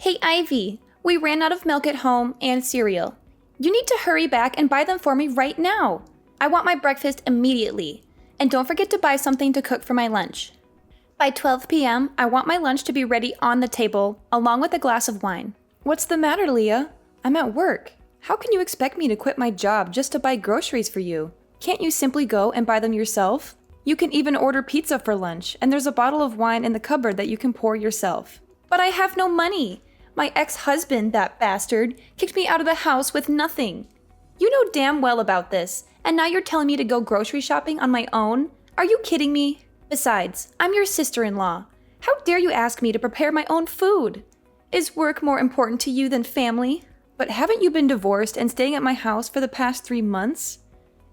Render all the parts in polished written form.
Hey Ivy, we ran out of milk at home and cereal. You need to hurry back and buy them for me right now. I want my breakfast immediately. And don't forget to buy something to cook for my lunch. By 12 p.m., I want my lunch to be ready on the table, along with a glass of wine. What's the matter, Leah? I'm at work. How can you expect me to quit my job just to buy groceries for you? Can't you simply go and buy them yourself? You can even order pizza for lunch, and there's a bottle of wine in the cupboard that you can pour yourself. But I have no money. My ex-husband, that bastard, kicked me out of the house with nothing. You know damn well about this, and now you're telling me to go grocery shopping on my own? Are you kidding me? Besides, I'm your sister-in-law. How dare you ask me to prepare my own food? Is work more important to you than family? But haven't you been divorced and staying at my house for the past 3 months?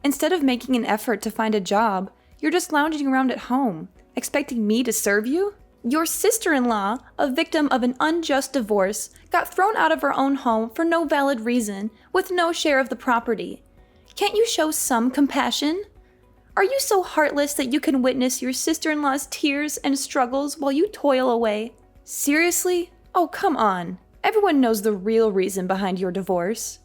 Instead of making an effort to find a job, you're just lounging around at home, expecting me to serve you? Your sister-in-law, a victim of an unjust divorce, got thrown out of her own home for no valid reason, with no share of the property. Can't you show some compassion? Are you so heartless that you can witness your sister-in-law's tears and struggles while you toil away? Seriously? Oh, come on. Everyone knows the real reason behind your divorce.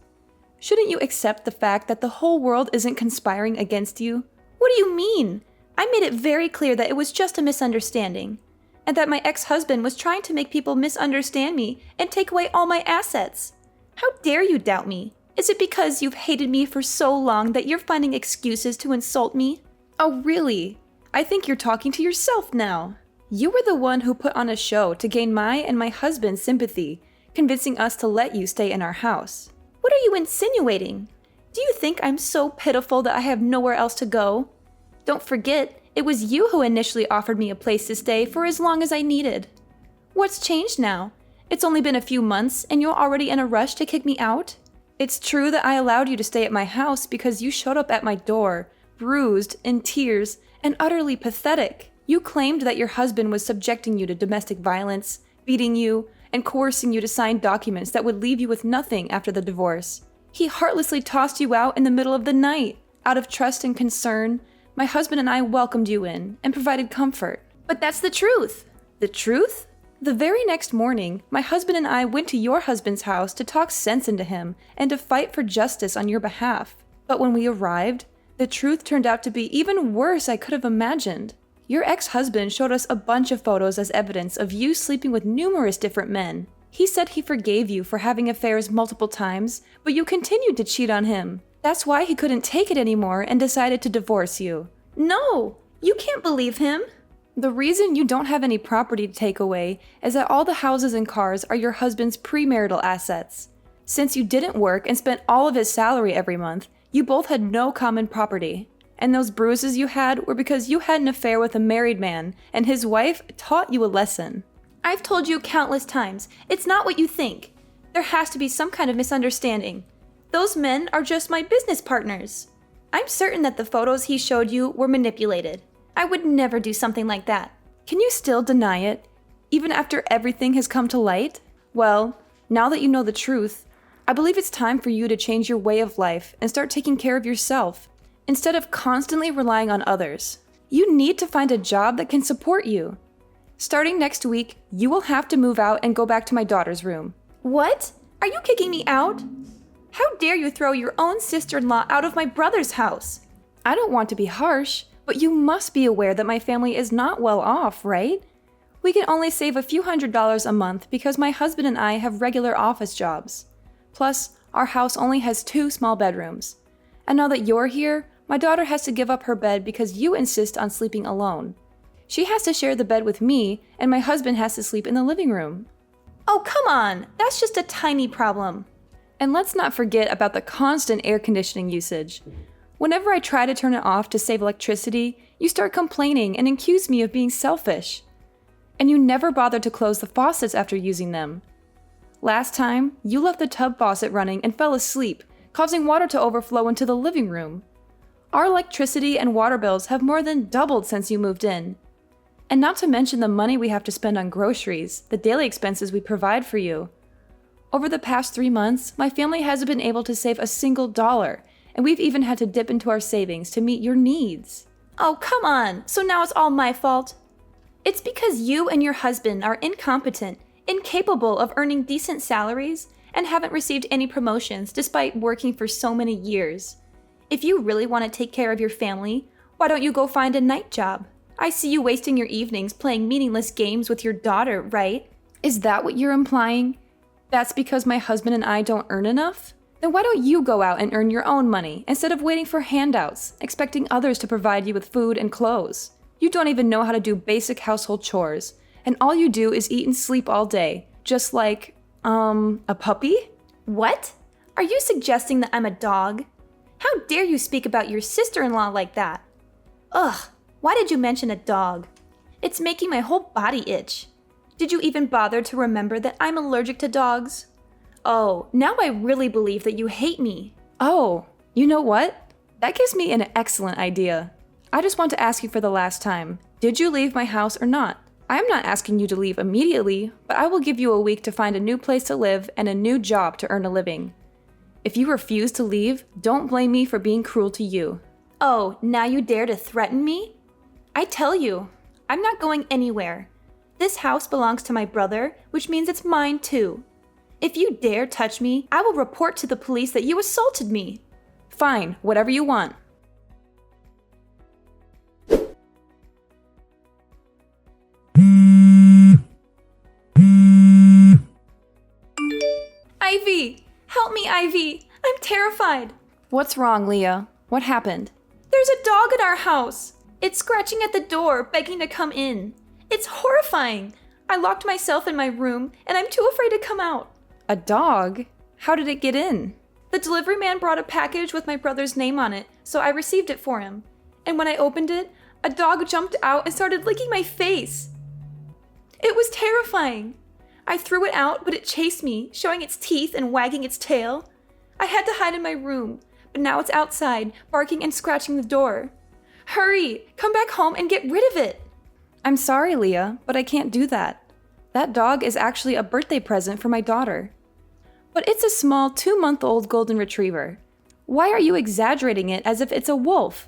Shouldn't you accept the fact that the whole world isn't conspiring against you? What do you mean? I made it very clear that it was just a misunderstanding, and that my ex-husband was trying to make people misunderstand me and take away all my assets. How dare you doubt me? Is it because you've hated me for so long that you're finding excuses to insult me? Oh, really? I think you're talking to yourself now. You were the one who put on a show to gain my and my husband's sympathy, convincing us to let you stay in our house. What are you insinuating? Do you think I'm so pitiful that I have nowhere else to go? Don't forget, it was you who initially offered me a place to stay for as long as I needed. What's changed now? It's only been a few months and you're already in a rush to kick me out? It's true that I allowed you to stay at my house because you showed up at my door, bruised, in tears, and utterly pathetic. You claimed that your husband was subjecting you to domestic violence, beating you, and coercing you to sign documents that would leave you with nothing after the divorce. He heartlessly tossed you out in the middle of the night. Out of trust and concern, my husband and I welcomed you in and provided comfort. But that's the truth. The truth? The very next morning, my husband and I went to your husband's house to talk sense into him and to fight for justice on your behalf. But when we arrived, the truth turned out to be even worse I could have imagined. Your ex-husband showed us a bunch of photos as evidence of you sleeping with numerous different men. He said he forgave you for having affairs multiple times, but you continued to cheat on him. That's why he couldn't take it anymore and decided to divorce you. No, you can't believe him. The reason you don't have any property to take away is that all the houses and cars are your husband's premarital assets. Since you didn't work and spent all of his salary every month, you both had no common property. And those bruises you had were because you had an affair with a married man and his wife taught you a lesson. I've told you countless times, it's not what you think. There has to be some kind of misunderstanding. Those men are just my business partners. I'm certain that the photos he showed you were manipulated. I would never do something like that. Can you still deny it, even after everything has come to light? Well, now that you know the truth, I believe it's time for you to change your way of life and start taking care of yourself, instead of constantly relying on others. You need to find a job that can support you. Starting next week, you will have to move out and go back to my daughter's room. What? Are you kicking me out? How dare you throw your own sister-in-law out of my brother's house? I don't want to be harsh, but you must be aware that my family is not well off, right? We can only save a few $100s a month because my husband and I have regular office jobs. Plus, our house only has 2 small bedrooms. And now that you're here, my daughter has to give up her bed because you insist on sleeping alone. She has to share the bed with me, and my husband has to sleep in the living room. Oh, come on! That's just a tiny problem. And let's not forget about the constant air conditioning usage. Whenever I try to turn it off to save electricity, you start complaining and accuse me of being selfish. And you never bother to close the faucets after using them. Last time, you left the tub faucet running and fell asleep, causing water to overflow into the living room. Our electricity and water bills have more than doubled since you moved in. And not to mention the money we have to spend on groceries, the daily expenses we provide for you. Over the past 3 months, my family hasn't been able to save a single dollar, and we've even had to dip into our savings to meet your needs. Oh, come on! So now it's all my fault? It's because you and your husband are incompetent, incapable of earning decent salaries, and haven't received any promotions despite working for so many years. If you really want to take care of your family, why don't you go find a night job? I see you wasting your evenings playing meaningless games with your daughter, right? Is that what you're implying? That's because my husband and I don't earn enough? Then why don't you go out and earn your own money instead of waiting for handouts, expecting others to provide you with food and clothes? You don't even know how to do basic household chores, and all you do is eat and sleep all day, just like, a puppy? What? Are you suggesting that I'm a dog? How dare you speak about your sister-in-law like that? Ugh, why did you mention a dog? It's making my whole body itch. Did you even bother to remember that I'm allergic to dogs? Oh, now I really believe that you hate me. Oh, you know what? That gives me an excellent idea. I just want to ask you for the last time. Did you leave my house or not? I am not asking you to leave immediately, but I will give you a week to find a new place to live and a new job to earn a living. If you refuse to leave, don't blame me for being cruel to you. Oh, now you dare to threaten me? I tell you, I'm not going anywhere. This house belongs to my brother, which means it's mine too. If you dare touch me, I will report to the police that you assaulted me. Fine, whatever you want. Ivy! Help me, Ivy! I'm terrified! What's wrong, Leah? What happened? There's a dog at our house! It's scratching at the door, begging to come in. It's horrifying! I locked myself in my room, and I'm too afraid to come out. A dog? How did it get in? The delivery man brought a package with my brother's name on it, so I received it for him. And when I opened it, a dog jumped out and started licking my face. It was terrifying. I threw it out, but it chased me, showing its teeth and wagging its tail. I had to hide in my room, but now it's outside, barking and scratching the door. Hurry! Come back home and get rid of it! I'm sorry, Leah, but I can't do that. That dog is actually a birthday present for my daughter. But it's a small 2-month-old golden retriever. Why are you exaggerating it as if it's a wolf?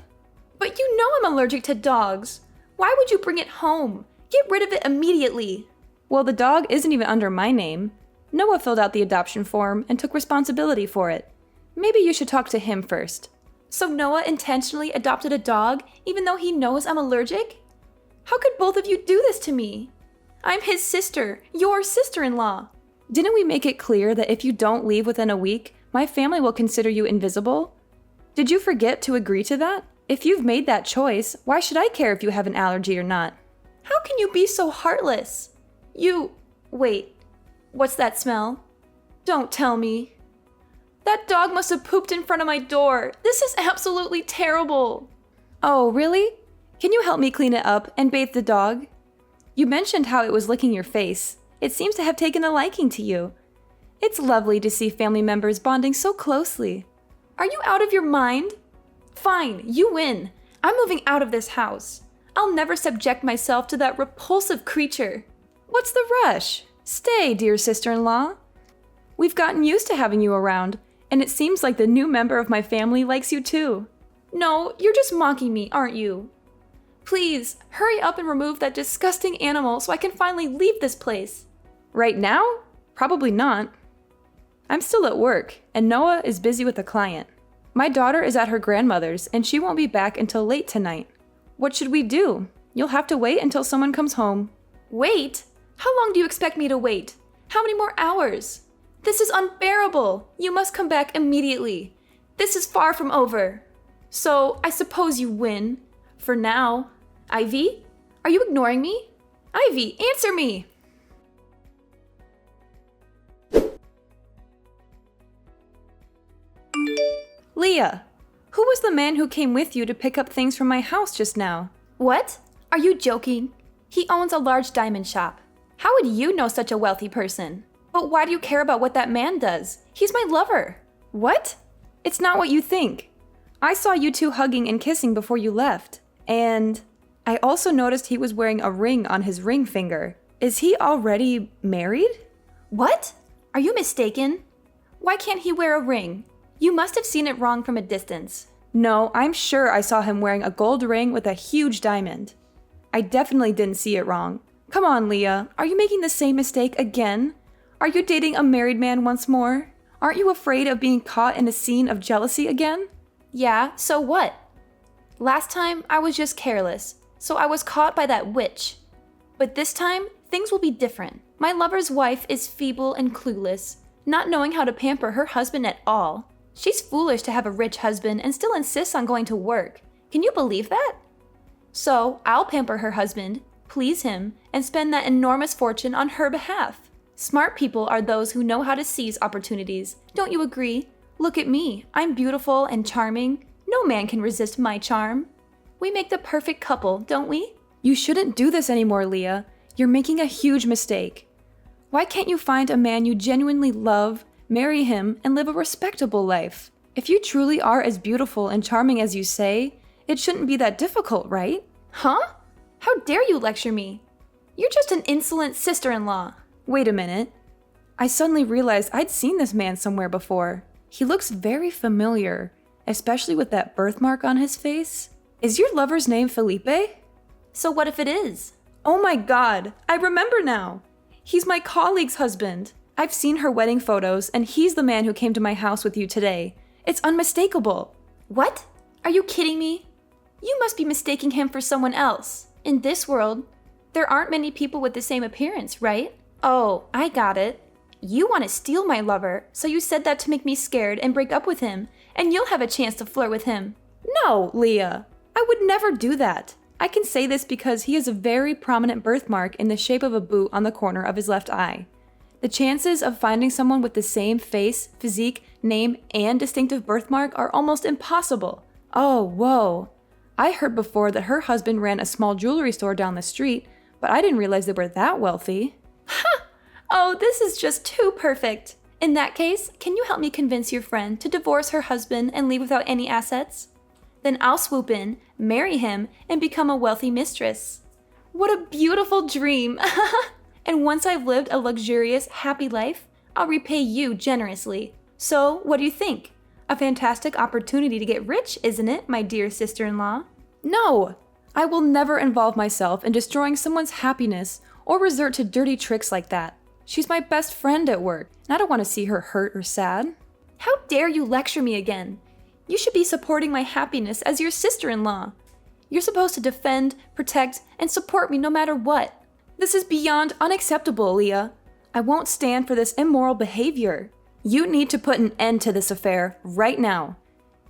But you know I'm allergic to dogs. Why would you bring it home? Get rid of it immediately. Well, the dog isn't even under my name. Noah filled out the adoption form and took responsibility for it. Maybe you should talk to him first. So Noah intentionally adopted a dog even though he knows I'm allergic? How could both of you do this to me? I'm his sister, your sister-in-law. Didn't we make it clear that if you don't leave within a week, my family will consider you invisible? Did you forget to agree to that? If you've made that choice, why should I care if you have an allergy or not? How can you be so heartless? Wait, what's that smell? Don't tell me. That dog must have pooped in front of my door. This is absolutely terrible. Oh, really? Can you help me clean it up and bathe the dog? You mentioned how it was licking your face. It seems to have taken a liking to you. It's lovely to see family members bonding so closely. Are you out of your mind? Fine, you win. I'm moving out of this house. I'll never subject myself to that repulsive creature. What's the rush? Stay, dear sister-in-law. We've gotten used to having you around, and it seems like the new member of my family likes you too. No, you're just mocking me, aren't you? Please, hurry up and remove that disgusting animal so I can finally leave this place. Right now? Probably not. I'm still at work, and Noah is busy with a client. My daughter is at her grandmother's, and she won't be back until late tonight. What should we do? You'll have to wait until someone comes home. Wait? How long do you expect me to wait? How many more hours? This is unbearable. You must come back immediately. This is far from over. So, I suppose you win. For now. Ivy? Are you ignoring me? Ivy, answer me! Leah, who was the man who came with you to pick up things from my house just now? What? Are you joking? He owns a large diamond shop. How would you know such a wealthy person? But why do you care about what that man does? He's my lover. What? It's not what you think. I saw you two hugging and kissing before you left. And I also noticed he was wearing a ring on his ring finger. Is he already married? What? Are you mistaken? Why can't he wear a ring? You must have seen it wrong from a distance. No, I'm sure I saw him wearing a gold ring with a huge diamond. I definitely didn't see it wrong. Come on, Leah. Are you making the same mistake again? Are you dating a married man once more? Aren't you afraid of being caught in a scene of jealousy again? Yeah, so what? Last time, I was just careless, so I was caught by that witch. But this time, things will be different. My lover's wife is feeble and clueless, not knowing how to pamper her husband at all. She's foolish to have a rich husband and still insists on going to work. Can you believe that? So, I'll pamper her husband, please him, and spend that enormous fortune on her behalf. Smart people are those who know how to seize opportunities. Don't you agree? Look at me. I'm beautiful and charming. No man can resist my charm. We make the perfect couple, don't we? You shouldn't do this anymore, Leah. You're making a huge mistake. Why can't you find a man you genuinely love, marry him, and live a respectable life? If you truly are as beautiful and charming as you say, it shouldn't be that difficult, right? Huh? How dare you lecture me? You're just an insolent sister-in-law. Wait a minute. I suddenly realized I'd seen this man somewhere before. He looks very familiar, especially with that birthmark on his face. Is your lover's name Felipe? So what if it is? Oh my god, I remember now. He's my colleague's husband. I've seen her wedding photos, and he's the man who came to my house with you today. It's unmistakable. What? Are you kidding me? You must be mistaking him for someone else. In this world, there aren't many people with the same appearance, right? Oh, I got it. You want to steal my lover, so you said that to make me scared and break up with him, and you'll have a chance to flirt with him. No, Leah. I would never do that. I can say this because he has a very prominent birthmark in the shape of a boot on the corner of his left eye. The chances of finding someone with the same face, physique, name, and distinctive birthmark are almost impossible. Oh, whoa. I heard before that her husband ran a small jewelry store down the street, but I didn't realize they were that wealthy. Ha! Oh, this is just too perfect. In that case, can you help me convince your friend to divorce her husband and leave without any assets? Then I'll swoop in, marry him, and become a wealthy mistress. What a beautiful dream! And once I've lived a luxurious, happy life, I'll repay you generously. So, what do you think? A fantastic opportunity to get rich, isn't it, my dear sister-in-law? No! I will never involve myself in destroying someone's happiness or resort to dirty tricks like that. She's my best friend at work, and I don't want to see her hurt or sad. How dare you lecture me again? You should be supporting my happiness as your sister-in-law. You're supposed to defend, protect, and support me no matter what. This is beyond unacceptable, Leah. I won't stand for this immoral behavior. You need to put an end to this affair right now.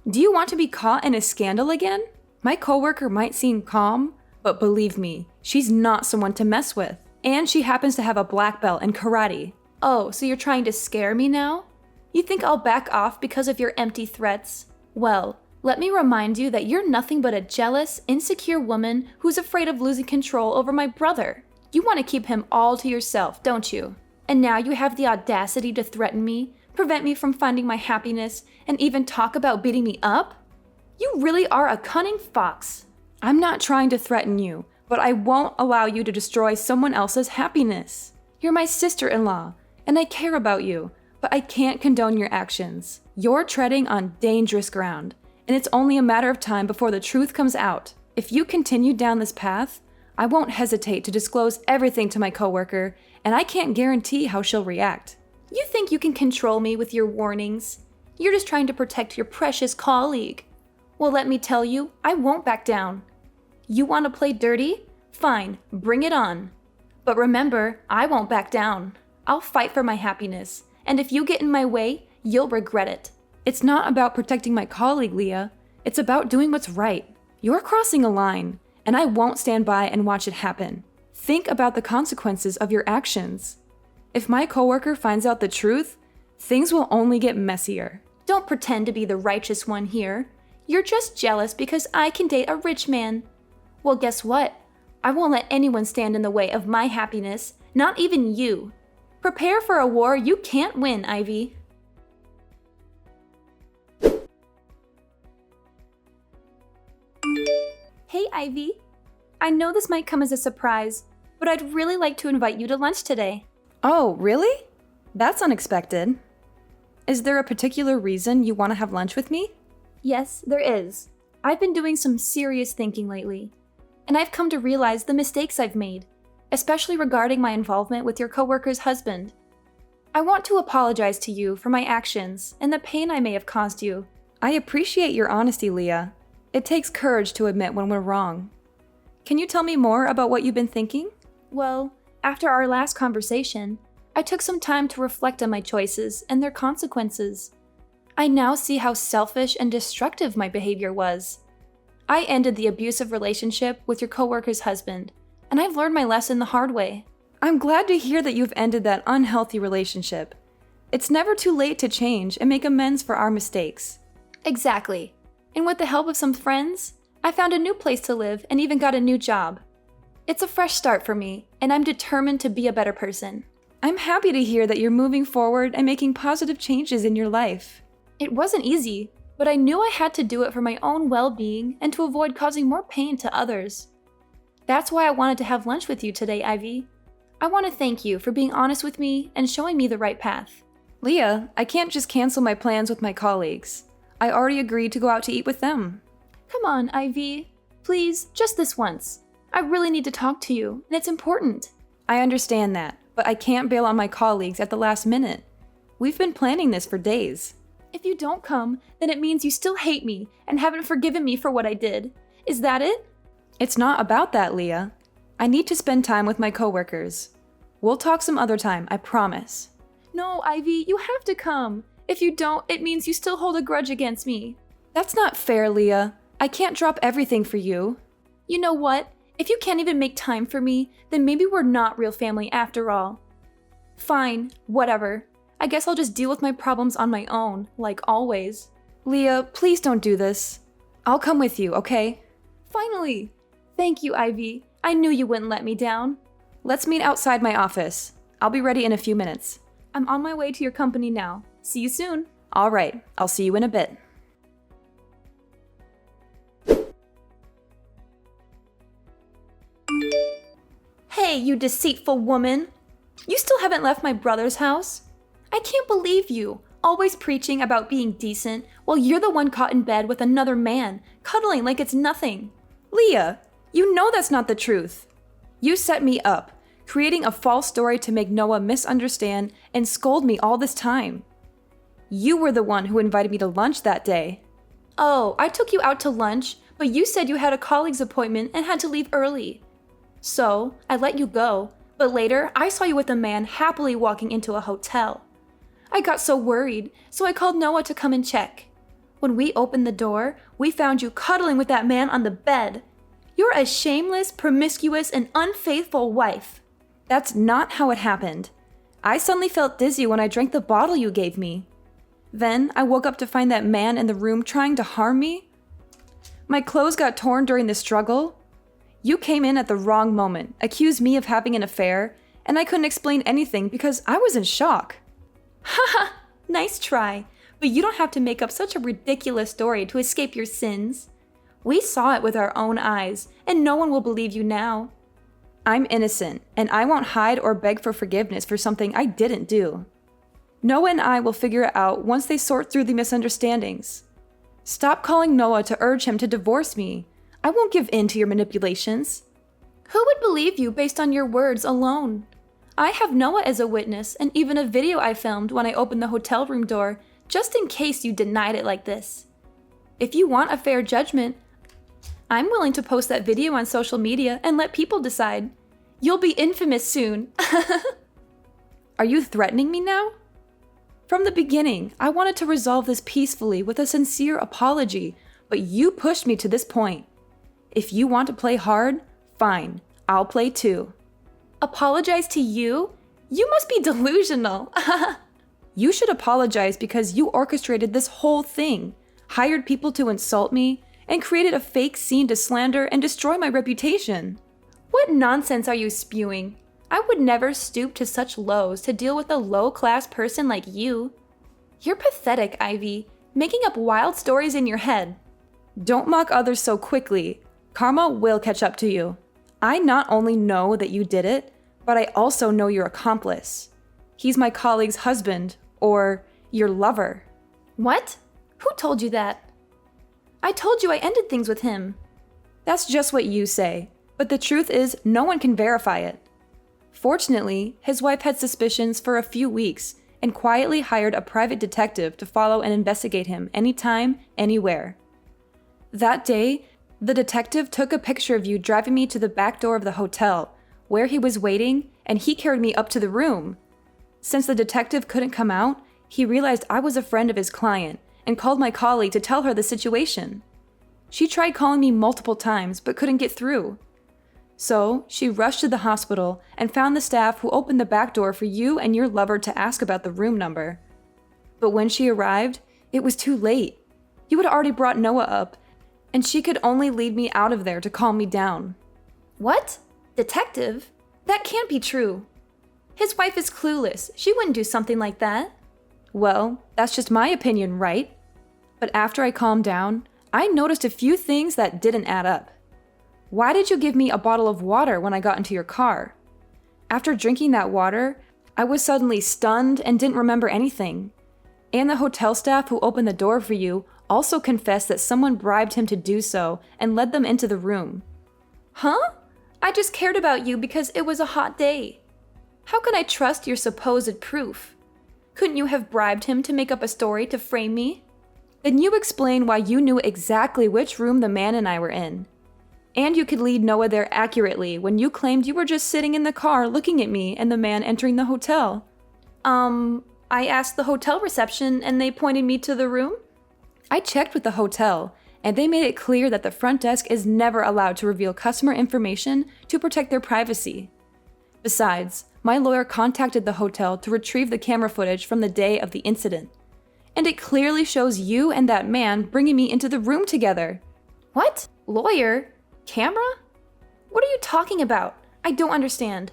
Do you want to be caught in a scandal again? My coworker might seem calm, but believe me, she's not someone to mess with. And she happens to have a black belt in karate. Oh, so you're trying to scare me now? You think I'll back off because of your empty threats? Well, let me remind you that you're nothing but a jealous, insecure woman who's afraid of losing control over my brother. You want to keep him all to yourself, don't you? And now you have the audacity to threaten me, prevent me from finding my happiness, and even talk about beating me up? You really are a cunning fox. I'm not trying to threaten you, but I won't allow you to destroy someone else's happiness. You're my sister-in-law, and I care about you, but I can't condone your actions. You're treading on dangerous ground, and it's only a matter of time before the truth comes out. If you continue down this path, I won't hesitate to disclose everything to my coworker, and I can't guarantee how she'll react. You think you can control me with your warnings? You're just trying to protect your precious colleague. Well, let me tell you, I won't back down. You want to play dirty? Fine, bring it on. But remember, I won't back down. I'll fight for my happiness, and if you get in my way, you'll regret it. It's not about protecting my colleague, Leah. It's about doing what's right. You're crossing a line, and I won't stand by and watch it happen. Think about the consequences of your actions. If my coworker finds out the truth, things will only get messier. Don't pretend to be the righteous one here. You're just jealous because I can date a rich man. Well, guess what? I won't let anyone stand in the way of my happiness, not even you. Prepare for a war you can't win, Ivy. Hey, Ivy. I know this might come as a surprise, but I'd really like to invite you to lunch today. Oh, really? That's unexpected. Is there a particular reason you want to have lunch with me? Yes, there is. I've been doing some serious thinking lately, and I've come to realize the mistakes I've made. especially regarding my involvement with your coworker's husband. I want to apologize to you for my actions and the pain I may have caused you. I appreciate your honesty, Leah. It takes courage to admit when we're wrong. Can you tell me more about what you've been thinking? Well, after our last conversation, I took some time to reflect on my choices and their consequences. I now see how selfish and destructive my behavior was. I ended the abusive relationship with your coworker's husband, and I've learned my lesson the hard way. I'm glad to hear that you've ended that unhealthy relationship. It's never too late to change and make amends for our mistakes. Exactly. And with the help of some friends, I found a new place to live and even got a new job. It's a fresh start for me, and I'm determined to be a better person. I'm happy to hear that you're moving forward and making positive changes in your life. It wasn't easy, but I knew I had to do it for my own well-being and to avoid causing more pain to others. That's why I wanted to have lunch with you today, Ivy. I want to thank you for being honest with me and showing me the right path. Leah, I can't just cancel my plans with my colleagues. I already agreed to go out to eat with them. Come on, Ivy. Please, just this once. I really need to talk to you, and it's important. I understand that, but I can't bail on my colleagues at the last minute. We've been planning this for days. If you don't come, then it means you still hate me and haven't forgiven me for what I did. Is that it? It's not about that, Leah. I need to spend time with my coworkers. We'll talk some other time, I promise. No, Ivy, you have to come. If you don't, it means you still hold a grudge against me. That's not fair, Leah. I can't drop everything for you. You know what? If you can't even make time for me, then maybe we're not real family after all. Fine, whatever. I guess I'll just deal with my problems on my own, like always. Leah, please don't do this. I'll come with you, okay? Finally! Thank you, Ivy. I knew you wouldn't let me down. Let's meet outside my office. I'll be ready in a few minutes. I'm on my way to your company now. See you soon. All right, I'll see you in a bit. Hey, you deceitful woman! You still haven't left my brother's house? I can't believe you, always preaching about being decent while you're the one caught in bed with another man, cuddling like it's nothing. Leah, you know that's not the truth. You set me up, creating a false story to make Noah misunderstand and scold me all this time. You were the one who invited me to lunch that day. Oh, I took you out to lunch, but you said you had a colleague's appointment and had to leave early. So, I let you go, but later I saw you with a man happily walking into a hotel. I got so worried, so I called Noah to come and check. When we opened the door, we found you cuddling with that man on the bed. You're a shameless, promiscuous, and unfaithful wife. That's not how it happened. I suddenly felt dizzy when I drank the bottle you gave me. Then I woke up to find that man in the room trying to harm me. My clothes got torn during the struggle. You came in at the wrong moment, accused me of having an affair, and I couldn't explain anything because I was in shock. Haha, nice try, but you don't have to make up such a ridiculous story to escape your sins. We saw it with our own eyes, and no one will believe you now. I'm innocent, and I won't hide or beg for forgiveness for something I didn't do. Noah and I will figure it out once they sort through the misunderstandings. Stop calling Noah to urge him to divorce me. I won't give in to your manipulations. Who would believe you based on your words alone? I have Noah as a witness and even a video I filmed when I opened the hotel room door, just in case you denied it like this. If you want a fair judgment, I'm willing to post that video on social media and let people decide. You'll be infamous soon. Are you threatening me now? From the beginning, I wanted to resolve this peacefully with a sincere apology, but you pushed me to this point. If you want to play hard, fine, I'll play too. Apologize to you? You must be delusional. You should apologize because you orchestrated this whole thing, hired people to insult me, and created a fake scene to slander and destroy my reputation. What nonsense are you spewing? I would never stoop to such lows to deal with a low-class person like you. You're pathetic, Ivy, making up wild stories in your head. Don't mock others so quickly. Karma will catch up to you. I not only know that you did it, but I also know your accomplice. He's my colleague's husband, or your lover. What? Who told you that? I told you I ended things with him. That's just what you say, but the truth is no one can verify it. Fortunately, his wife had suspicions for a few weeks and quietly hired a private detective to follow and investigate him anytime, anywhere. That day, the detective took a picture of you driving me to the back door of the hotel, where he was waiting, and he carried me up to the room. Since the detective couldn't come out, he realized I was a friend of his client and called my colleague to tell her the situation. She tried calling me multiple times but couldn't get through. So, she rushed to the hospital and found the staff who opened the back door for you and your lover to ask about the room number. But when she arrived, it was too late. You had already brought Noah up, and she could only lead me out of there to calm me down. What? Detective? That can't be true. His wife is clueless. She wouldn't do something like that. Well, that's just my opinion, right? But after I calmed down, I noticed a few things that didn't add up. Why did you give me a bottle of water when I got into your car? After drinking that water, I was suddenly stunned and didn't remember anything. And the hotel staff who opened the door for you also confessed that someone bribed him to do so and led them into the room. Huh? I just cared about you because it was a hot day. How can I trust your supposed proof? Couldn't you have bribed him to make up a story to frame me? Then you explain why you knew exactly which room the man and I were in. And you could lead Noah there accurately when you claimed you were just sitting in the car looking at me and the man entering the hotel. I asked the hotel reception and they pointed me to the room? I checked with the hotel, and they made it clear that the front desk is never allowed to reveal customer information to protect their privacy. Besides, my lawyer contacted the hotel to retrieve the camera footage from the day of the incident. And it clearly shows you and that man bringing me into the room together. What? Lawyer? Camera? What are you talking about? I don't understand.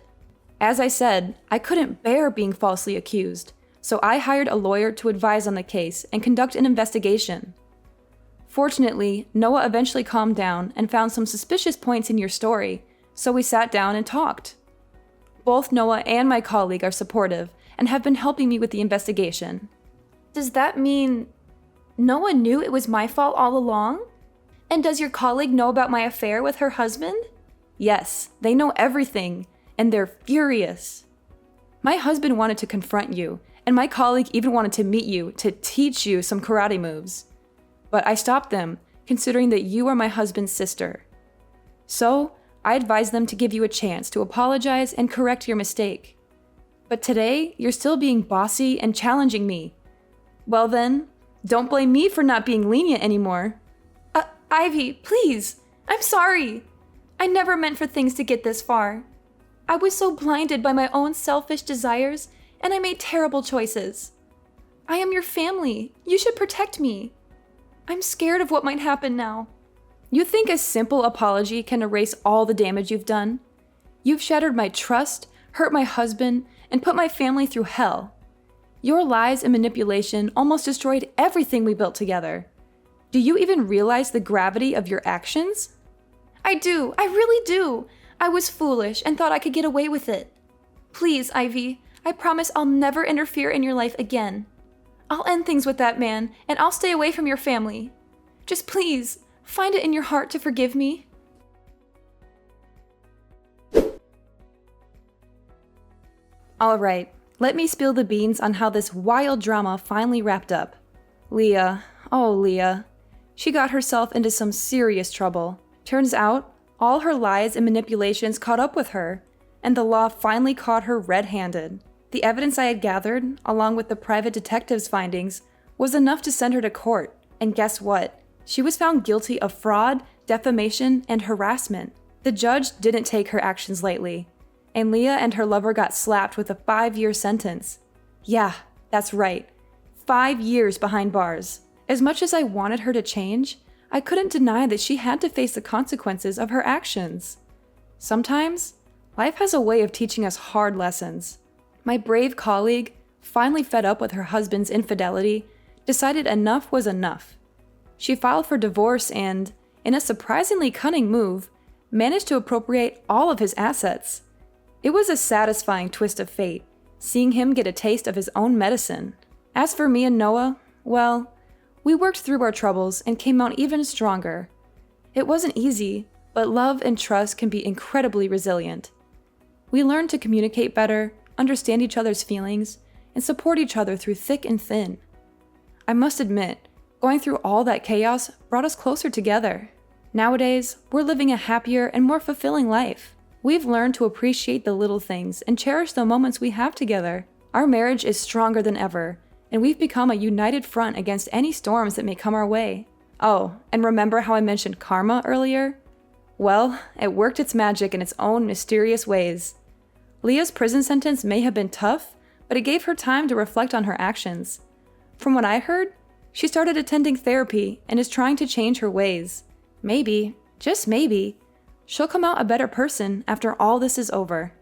As I said, I couldn't bear being falsely accused, so I hired a lawyer to advise on the case and conduct an investigation. Fortunately, Noah eventually calmed down and found some suspicious points in your story, so we sat down and talked. Both Noah and my colleague are supportive and have been helping me with the investigation. Does that mean Noah knew it was my fault all along? And does your colleague know about my affair with her husband? Yes, they know everything, and they're furious. My husband wanted to confront you, and my colleague even wanted to meet you to teach you some karate moves. But I stopped them, considering that you are my husband's sister. So, I advised them to give you a chance to apologize and correct your mistake. But today, you're still being bossy and challenging me. Well then, don't blame me for not being lenient anymore. Ivy, please. I'm sorry. I never meant for things to get this far. I was so blinded by my own selfish desires, and I made terrible choices. I am your family. You should protect me. I'm scared of what might happen now. You think a simple apology can erase all the damage you've done? You've shattered my trust, hurt my husband, and put my family through hell. Your lies and manipulation almost destroyed everything we built together. Do you even realize the gravity of your actions? I do. I really do. I was foolish and thought I could get away with it. Please, Ivy, I promise I'll never interfere in your life again. I'll end things with that man, and I'll stay away from your family. Just please, find it in your heart to forgive me. Alright, let me spill the beans on how this wild drama finally wrapped up. Leah, oh Leah. She got herself into some serious trouble. Turns out, all her lies and manipulations caught up with her, and the law finally caught her red-handed. The evidence I had gathered, along with the private detective's findings, was enough to send her to court, and guess what? She was found guilty of fraud, defamation, and harassment. The judge didn't take her actions lightly, and Leah and her lover got slapped with a 5-year sentence. Yeah, that's right. 5 years behind bars. As much as I wanted her to change, I couldn't deny that she had to face the consequences of her actions. Sometimes, life has a way of teaching us hard lessons. My brave colleague, finally fed up with her husband's infidelity, decided enough was enough. She filed for divorce and, in a surprisingly cunning move, managed to appropriate all of his assets. It was a satisfying twist of fate, seeing him get a taste of his own medicine. As for me and Noah, well, we worked through our troubles and came out even stronger. It wasn't easy, but love and trust can be incredibly resilient. We learned to communicate better, understand each other's feelings, and support each other through thick and thin. I must admit, going through all that chaos brought us closer together. Nowadays, we're living a happier and more fulfilling life. We've learned to appreciate the little things and cherish the moments we have together. Our marriage is stronger than ever, and we've become a united front against any storms that may come our way. Oh, and remember how I mentioned karma earlier? Well, it worked its magic in its own mysterious ways. Leah's prison sentence may have been tough, but it gave her time to reflect on her actions. From what I heard, she started attending therapy and is trying to change her ways. Maybe, just maybe, she'll come out a better person after all this is over.